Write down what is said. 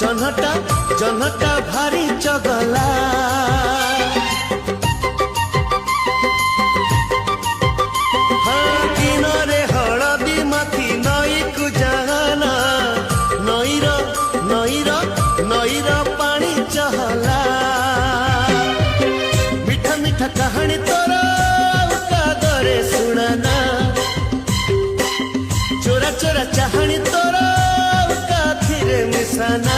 ଜହ୍ନଟା ଭାରି ଚଗଲା। ଦିନରେ ହଳଦୀ ମାଖି ନଈକୁ ଯାଆନା, ନଈର ପାଣି ଚହଲା। ମିଠା ମିଠା କାହାଣୀ ତୋର କାଗରେ ଶୁଣାନା, ଚୋରା ଚୋରା ଚାହାଣୀ ତୋର କାଥିରେ ମିଶାନା।